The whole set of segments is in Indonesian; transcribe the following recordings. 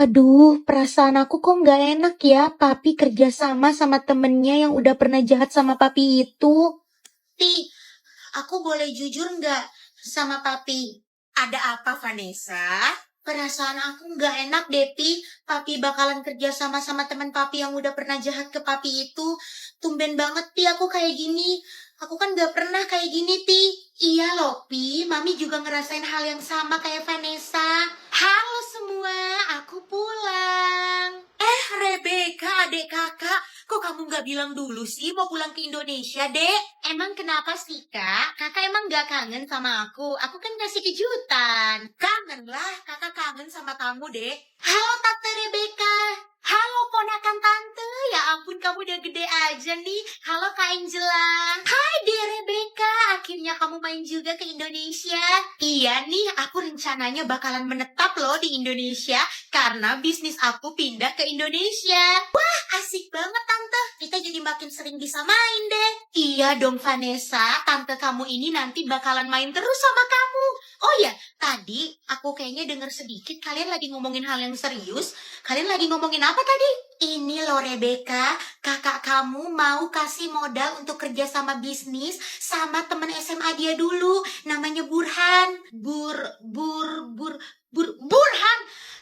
Aduh, perasaan aku kok nggak enak ya, Papi kerja sama temennya yang udah pernah jahat sama Papi itu. Pi, aku boleh jujur nggak sama Papi? Ada apa, Vanessa? Perasaan aku nggak enak deh, Pi. Papi bakalan kerja sama teman Papi yang udah pernah jahat ke Papi itu. Tumben banget, Pi, aku kayak gini. Aku kan nggak pernah kayak gini, Pi. Iya loh, Pi. Mami juga ngerasain hal yang sama kayak Vanessa. Halo semua, aku pulang. Rebecca, adik kakak. Kok kamu nggak bilang dulu sih mau pulang ke Indonesia, Dek? Emang kenapa sih, Kak? Kakak emang nggak kangen sama aku? Aku kan kasih kejutan. Kangen lah, kakak kangen sama kamu, Dek. Halo, Tante Rebecca. Halo, ponakan Tante. Ya ampun, kamu udah gede aja nih. Halo, Kak Angela. Hai, Dek Rebecca. Akhirnya kamu main juga ke Indonesia. Iya nih, aku rencananya bakalan menetap loh di Indonesia karena bisnis aku pindah ke Indonesia. Asik banget, Tante. Kita jadi makin sering bisa main deh. Iya dong, Vanessa. Tante kamu ini nanti bakalan main terus sama kamu. Oh ya, tadi aku kayaknya denger sedikit kalian lagi ngomongin hal yang serius. Kalian lagi ngomongin apa tadi? Ini loh, Rebecca. Kakak kamu mau kasih modal untuk kerja sama bisnis sama temen SMA dia dulu. Namanya Burhan. Burhan.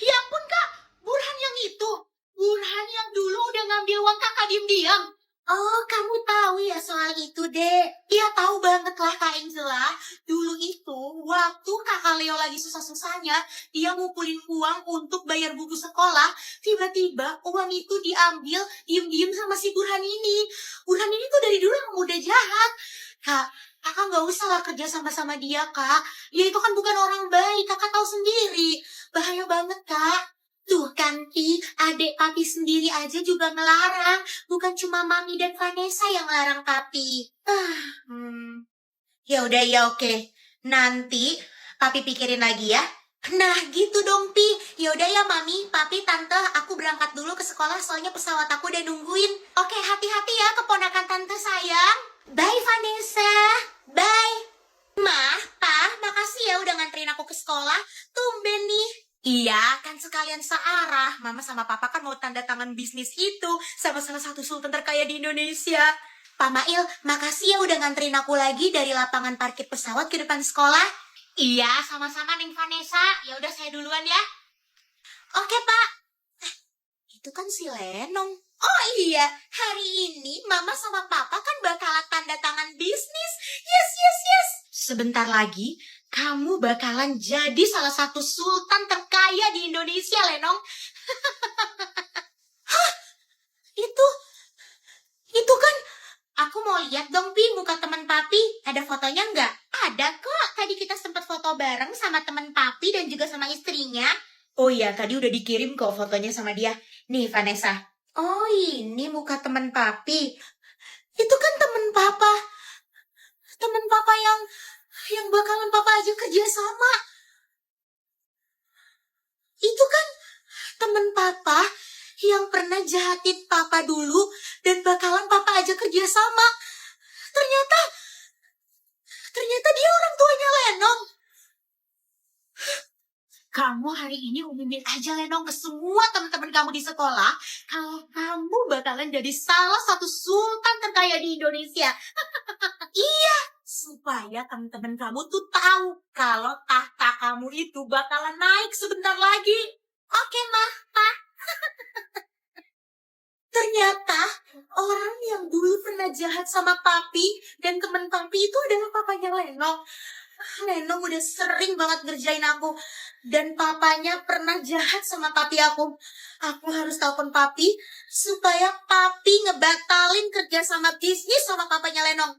Ya ampun, Kak. Burhan yang itu. Burhan yang dulu udah ngambil uang kakak diam-diam. Oh, kamu tahu ya soal itu, Dek? Iya, tahu banget lah, Kak Angela. Dulu itu, waktu kakak Leo lagi susah-susahnya, dia ngumpulin uang untuk bayar buku sekolah. Tiba-tiba uang itu diambil diam-diam sama si Burhan ini. Burhan ini tuh dari dulu emang udah jahat. Kak, kakak nggak usah lah kerja sama-sama dia, Kak. Dia itu kan bukan orang baik, kakak tahu sendiri. Bahaya banget, Kak. Tuh kan, Pi, adik Papi sendiri aja juga melarang. Bukan cuma Mami dan Vanessa yang larang Papi. Ya udah, ya oke. Nanti Papi pikirin lagi ya. Nah, gitu dong, Pi. Ya udah ya, Mami, Papi, Tante, aku berangkat dulu ke sekolah soalnya pesawat aku udah nungguin. Oke, hati-hati ya keponakan Tante sayang. Bye, Vanessa. Bye. Mah, Pa, makasih ya udah nganterin aku ke sekolah. Tumben nih. Iya, kan sekalian searah. Mama sama Papa kan mau tanda tangan bisnis itu sama salah satu sultan terkaya di Indonesia. Pak Mail, makasih ya udah nganterin aku lagi dari lapangan parkir pesawat ke depan sekolah. Iya, sama-sama Neng Vanessa. Ya udah saya duluan ya. Oke, Pak. Itu kan si Lenong. Oh iya, hari ini Mama sama Papa kan bakalan tanda tangan bisnis. Yes, yes, yes. Sebentar lagi, kamu bakalan jadi salah satu sultan terkaya di Indonesia, Lenong. Hah? Itu kan, aku mau lihat dong, Pi, muka teman Papi. Ada fotonya nggak? Ada kok, tadi kita sempat foto bareng sama teman Papi dan juga sama istrinya. Oh iya, tadi udah dikirim kok fotonya sama dia. Nih, Vanessa. Oh, ini muka teman Papi. Itu kan teman Papa. Teman Papa yang bakalan Papa aja kerja sama. Itu kan teman Papa yang pernah jahatin Papa dulu dan bakalan Papa aja kerja sama. Ternyata dia orang tuanya Lenong. Kamu hari ini umumin aja Lenong ke semua teman-teman kamu di sekolah kalau kamu bakalan jadi salah satu sultan terkaya di Indonesia. Iya, supaya teman-teman kamu tuh tahu kalau tahta kamu itu bakalan naik sebentar lagi. Oke, Mah, Pa. Ternyata orang yang dulu pernah jahat sama Papi dan teman Papi itu adalah papanya Lenong. Lenong udah sering banget ngerjain aku. Dan papanya pernah jahat sama papi aku. Aku harus telepon papi supaya papi ngebatalin kerja sama bisnis sama papanya Lenong.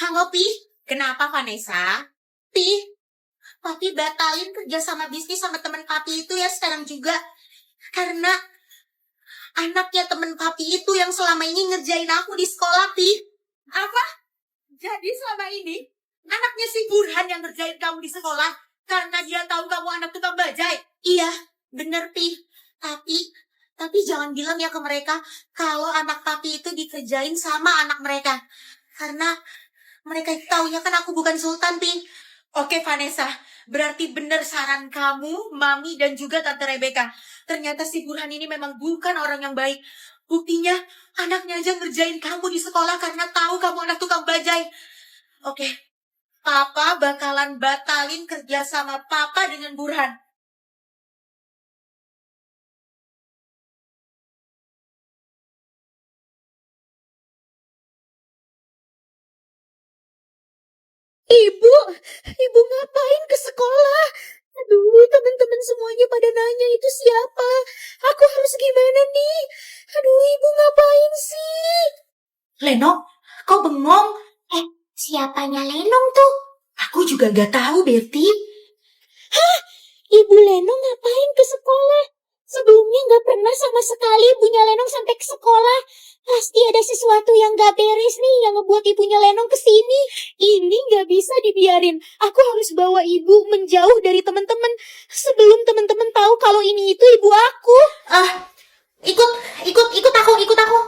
Halo, Pi. Kenapa, Vanessa? Pi, papi batalin kerja sama bisnis sama teman papi itu ya sekarang juga. Karena anaknya teman papi itu yang selama ini ngerjain aku di sekolah, Pi. Apa? Jadi selama ini anaknya si Burhan yang ngerjain kamu di sekolah karena dia tahu kamu anak tukang bajai. Iya, bener, Pi. Tapi jangan bilang ya ke mereka kalau anak papi itu dikerjain sama anak mereka. Karena mereka taunya kan aku bukan sultan, Pi. Oke, Vanessa. Berarti benar saran kamu, Mami, dan juga Tante Rebecca. Ternyata si Burhan ini memang bukan orang yang baik. Buktinya, anaknya aja ngerjain kamu di sekolah karena tahu kamu anak tukang bajai. Oke, Papa bakalan batalin kerja sama Papa dengan Burhan. Ibu, ibu ngapain ke sekolah? Aduh, teman-teman semuanya pada nanya itu siapa? Aku harus gimana nih? Aduh, ibu ngapain sih? Lenong, kau bengong? Siapanya Lenong tuh? Aku juga gak tahu, Betty. Hah? Ibu Lenong ngapain ke sekolah? Sebelumnya gak pernah sama sekali ibunya Lenong sampai ke sekolah. Pasti ada sesuatu yang gak beres nih yang ngebuat ibunya Lenong ke sini. Ini gak bisa dibiarin. Aku harus bawa ibu menjauh dari teman-teman sebelum teman-teman tahu kalau ini itu ibu aku. Ikut aku.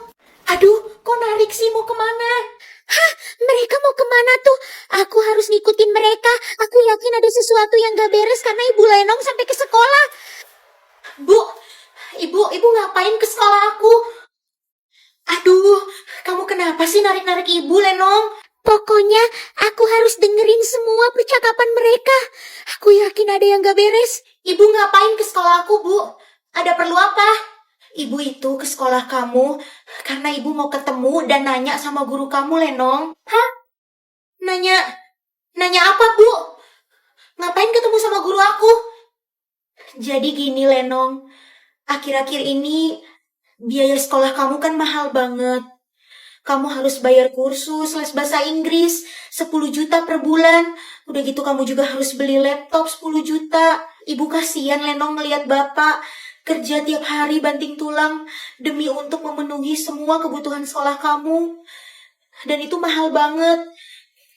Aduh, kok narik sih, mau kemana? Hah, mereka mau kemana tuh? Aku harus ngikutin mereka. Aku yakin ada sesuatu yang gak beres karena ibu Lenong sampai ke sekolah. Bu, ibu ngapain ke sekolah aku? Aduh, kamu kenapa sih narik-narik ibu, Lenong? Pokoknya aku harus dengerin semua percakapan mereka. Aku yakin ada yang gak beres. Ibu ngapain ke sekolah aku, Bu? Ada perlu apa? Ibu itu ke sekolah kamu karena ibu mau ketemu dan nanya sama guru kamu, Lenong. Hah? Nanya apa, Bu? Ngapain ketemu sama guru aku? Jadi gini, Lenong. Akhir-akhir ini biaya sekolah kamu kan mahal banget. Kamu harus bayar kursus les bahasa Inggris 10 juta per bulan. Udah gitu kamu juga harus beli laptop 10 juta. Ibu kasihan Lenong ngelihat bapak kerja tiap hari banting tulang demi untuk memenuhi semua kebutuhan sekolah kamu. Dan itu mahal banget.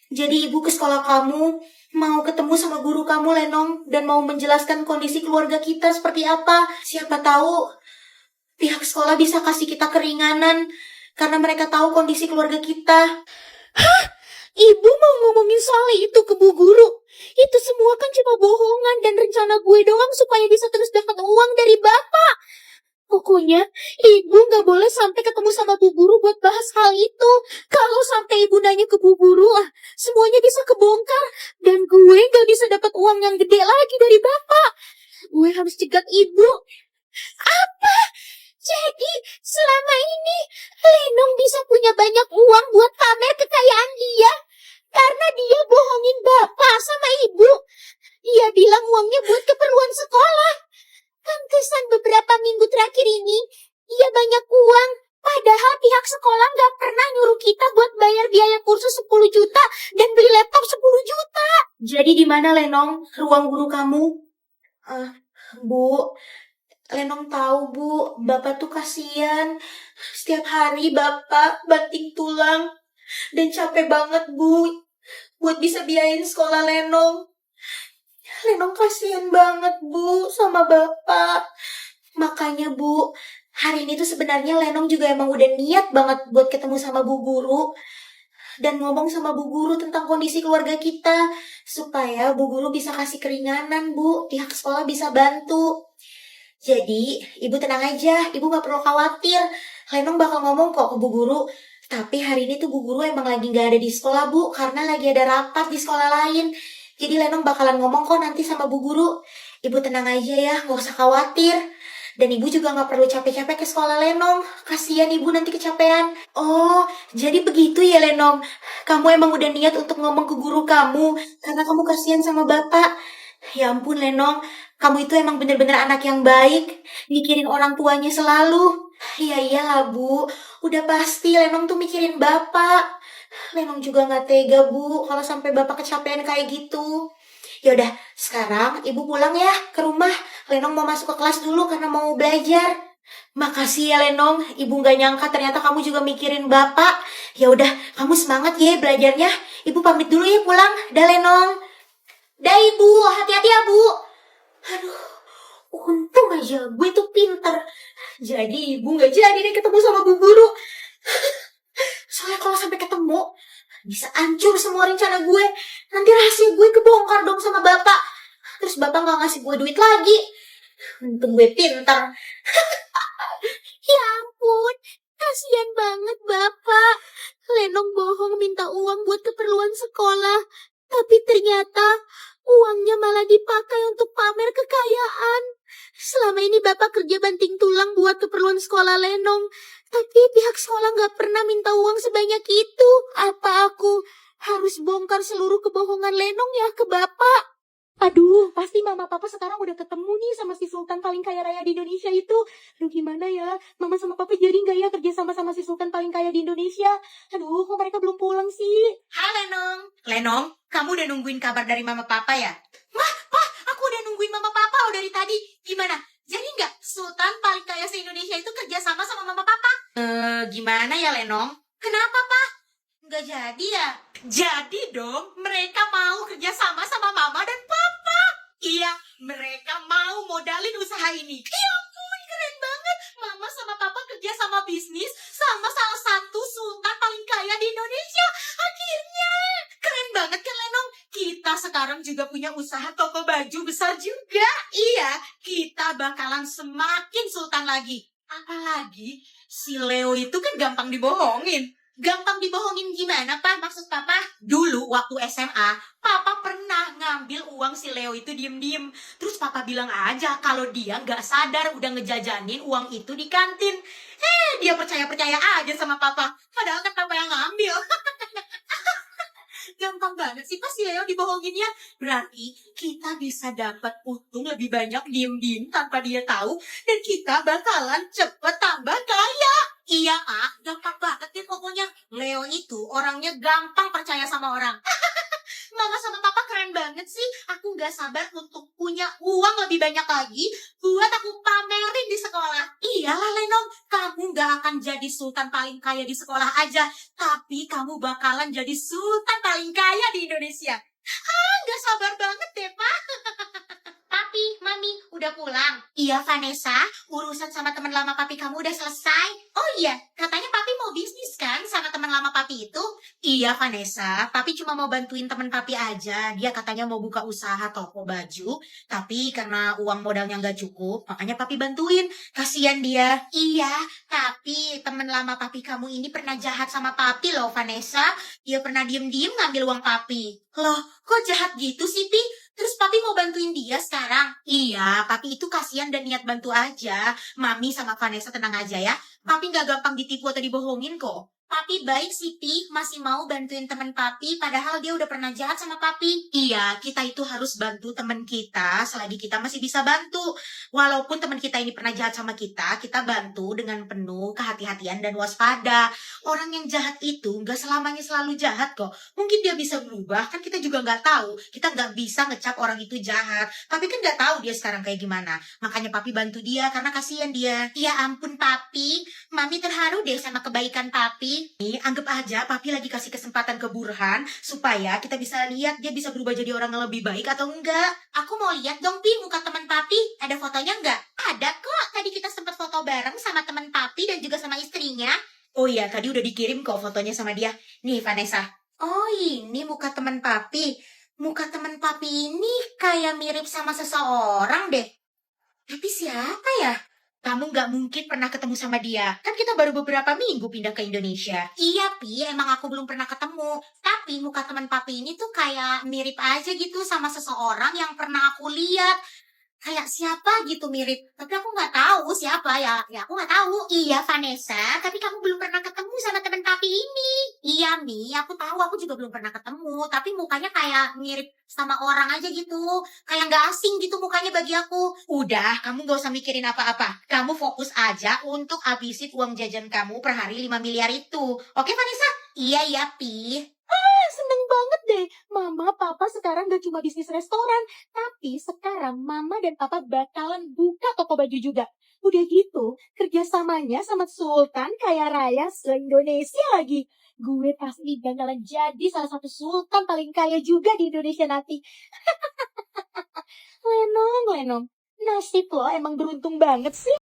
Jadi ibu ke sekolah kamu mau ketemu sama guru kamu, Lenong, dan mau menjelaskan kondisi keluarga kita seperti apa. Siapa tahu pihak sekolah bisa kasih kita keringanan karena mereka tahu kondisi keluarga kita. Hah? Ibu mau ngomongin soal itu ke bu guru? Itu semua kan cuma bohongan dan rencana gue doang supaya bisa terus dapat uang dari bapak. Pokoknya ibu gak boleh sampai ketemu sama bu guru buat bahas hal itu. Kalau sampai ibu nanya ke bu guru, semuanya bisa kebongkar. Dan gue gak bisa dapat uang yang gede lagi dari bapak. Gue harus cegat ibu. Apa? Jadi selama ini Lenong bisa punya banyak uang buat pamer kekayaan dia karena dia bohongin bapak sama ibu. Dia bilang uangnya buat keperluan sekolah. Pantesan beberapa minggu terakhir ini dia banyak uang. Padahal pihak sekolah gak pernah nyuruh kita buat bayar biaya kursus 10 juta dan beli laptop 10 juta. Jadi di mana, Lenong, ruang guru kamu? Bu, Lenong tahu, Bu, Bapak tuh kasihan. Setiap hari Bapak banting tulang dan capek banget, Bu, buat bisa biayain sekolah Lenong. Lenong kasihan banget, Bu, sama Bapak. Makanya, Bu, hari ini tuh sebenarnya Lenong juga emang udah niat banget buat ketemu sama Bu Guru dan ngomong sama Bu Guru tentang kondisi keluarga kita supaya Bu Guru bisa kasih keringanan, Bu. Pihak sekolah bisa bantu. Jadi, ibu tenang aja, ibu gak perlu khawatir. Lenong bakal ngomong kok ke bu guru. Tapi hari ini tuh bu guru emang lagi gak ada di sekolah, Bu, karena lagi ada rapat di sekolah lain. Jadi Lenong bakalan ngomong kok nanti sama bu guru. Ibu tenang aja ya, gak usah khawatir. Dan ibu juga gak perlu capek-capek ke sekolah Lenong. Kasihan ibu nanti kecapean. Oh, jadi begitu ya Lenong. Kamu emang udah niat untuk ngomong ke guru kamu karena kamu kasihan sama bapak. Ya ampun Lenong, kamu itu emang bener-bener anak yang baik, mikirin orang tuanya selalu. Ya iyalah Bu, udah pasti Lenong tuh mikirin bapak. Lenong juga gak tega Bu, kalau sampai bapak kecapean kayak gitu. Yaudah, sekarang ibu pulang ya ke rumah. Lenong mau masuk ke kelas dulu karena mau belajar. Makasih ya Lenong, ibu gak nyangka ternyata kamu juga mikirin bapak. Ya udah, kamu semangat ya belajarnya. Ibu pamit dulu ya pulang. Dah Lenong. Dah ibu, hati-hati ya bu. Aduh, untung aja gue tuh pinter. Jadi ibu gak jadi deh ketemu sama bu guru. Soalnya kalau sampai ketemu, Bisa hancur semua rencana gue. Nanti rahasia gue kebongkar dong sama bapak. Terus bapak gak ngasih gue duit lagi. Untung gue pintar. Ya ampun, kasihan banget bapak. Lenong bohong minta uang buat keperluan sekolah. Tapi ternyata uangnya malah dipakai untuk pamer kekayaan. Selama ini bapak kerja banting tulang buat keperluan sekolah Lenong. Tapi pihak sekolah gak pernah minta uang sebanyak itu. Apa aku harus bongkar seluruh kebohongan Lenong ya ke bapak? Aduh, pasti mama papa sekarang udah ketemu nih sama si Sultan paling kaya raya di Indonesia itu. Aduh, gimana ya? Mama sama papa jadi nggak ya kerja sama si Sultan paling kaya di Indonesia? Aduh, kok mereka belum pulang sih? Hai Lenong. Lenong, kamu udah nungguin kabar dari mama papa ya? Aku udah nungguin mama papa dari tadi. Gimana? Jadi nggak Sultan paling kaya se-Indonesia itu kerja sama mama papa? Gimana ya Lenong? Kenapa, Pak? Nggak jadi ya? Jadi dong, mereka mau kerja sama mama dan papa. Iya, mereka mau modalin usaha ini. Ya ampun, keren banget. Mama sama papa kerja sama bisnis sama salah satu sultan paling kaya di Indonesia. Akhirnya, keren banget kan Lenong? Kita sekarang juga punya usaha toko baju besar juga. Iya, kita bakalan semakin sultan lagi. Apalagi, si Leo itu kan gampang dibohongin. Gampang dibohongin gimana, Pak? Maksud Papa? Dulu waktu SMA, Papa pernah ngambil uang si Leo itu diem-diem. Terus Papa bilang aja kalau dia nggak sadar udah ngejajanin uang itu di kantin. Dia percaya-percaya aja sama Papa. Padahal kan Papa yang ngambil. Gampang banget sih pas si Leo dibohonginnya. Berarti kita bisa dapat untung lebih banyak diem-diem tanpa dia tahu. Dan kita bakalan cepet tambah kaya. Iya, gampang banget deh pokoknya. Leo itu orangnya gampang percaya sama orang. Mama sama papa keren banget sih. Aku gak sabar untuk punya uang lebih banyak lagi buat aku pamerin di sekolah. Iyalah Lenong, kamu gak akan jadi sultan paling kaya di sekolah aja. Tapi kamu bakalan jadi sultan paling kaya di Indonesia. Gak sabar banget deh, Pak. Papi, Mami, udah pulang? Iya, Vanessa, urusan sama teman lama papi kamu udah selesai. Oh iya, katanya papi mau bisnis kan sama teman lama papi itu? Iya, Vanessa, papi cuma mau bantuin teman papi aja. Dia katanya mau buka usaha toko baju, tapi karena uang modalnya nggak cukup, makanya papi bantuin. Kasian dia. Iya, tapi teman lama papi kamu ini pernah jahat sama papi loh, Vanessa. Dia pernah diem-diem ngambil uang papi. Loh, kok jahat gitu sih, Pi? Terus papi mau bantuin dia sekarang? Iya, papi itu kasihan dan niat bantu aja. Mami sama Vanessa tenang aja ya. Papi gak gampang ditipu atau dibohongin kok. Papi baik sih, Pi. Masih mau bantuin teman papi, padahal dia udah pernah jahat sama papi. Iya, kita itu harus bantu teman kita selagi kita masih bisa bantu. Walaupun teman kita ini pernah jahat sama kita bantu dengan penuh kehati-hatian dan waspada. Orang yang jahat itu gak selamanya selalu jahat kok. Mungkin dia bisa berubah, kan kita juga gak tahu. Kita gak bisa ngecap orang itu jahat. Papi kan gak tahu dia sekarang kayak gimana. Makanya papi bantu dia karena kasihan dia. Ya ampun papi, Mami terharu deh sama kebaikan papi. Nih, anggap aja papi lagi kasih kesempatan ke Burhan supaya kita bisa lihat dia bisa berubah jadi orang yang lebih baik atau enggak. Aku mau lihat dong, Pi, muka teman papi. Ada fotonya enggak? Ada kok. Tadi kita sempat foto bareng sama teman papi dan juga sama istrinya. Oh iya, tadi udah dikirim kok fotonya sama dia. Nih, Vanessa. Oh, ini muka teman papi. Muka teman papi ini kayak mirip sama seseorang deh. Tapi siapa ya? Kamu nggak mungkin pernah ketemu sama dia. Kan kita baru beberapa minggu pindah ke Indonesia. Iya, Pi. Emang aku belum pernah ketemu. Tapi muka teman papi ini tuh kayak mirip aja gitu sama seseorang yang pernah aku lihat. Kayak siapa gitu mirip. Tapi aku nggak tahu siapa ya. Ya aku nggak tahu. Iya Vanessa, tapi kamu belum pernah ketemu sama teman papi ini. Iya Mi, aku tahu aku juga belum pernah ketemu. Tapi mukanya kayak mirip sama orang aja gitu. Kayak nggak asing gitu mukanya bagi aku. Udah, kamu nggak usah mikirin apa-apa. Kamu fokus aja untuk habisin uang jajan kamu per hari 5 miliar itu. Oke Vanessa? Iya ya Pi. Seneng banget deh. Mama, papa sekarang gak cuma bisnis restoran. Tapi sekarang mama dan papa bakalan buka toko baju juga. Udah gitu, kerjasamanya sama Sultan kaya raya se-Indonesia lagi. Gue pasti bakalan jadi salah satu sultan paling kaya juga di Indonesia nanti. Lenong. Nasib lo emang beruntung banget sih.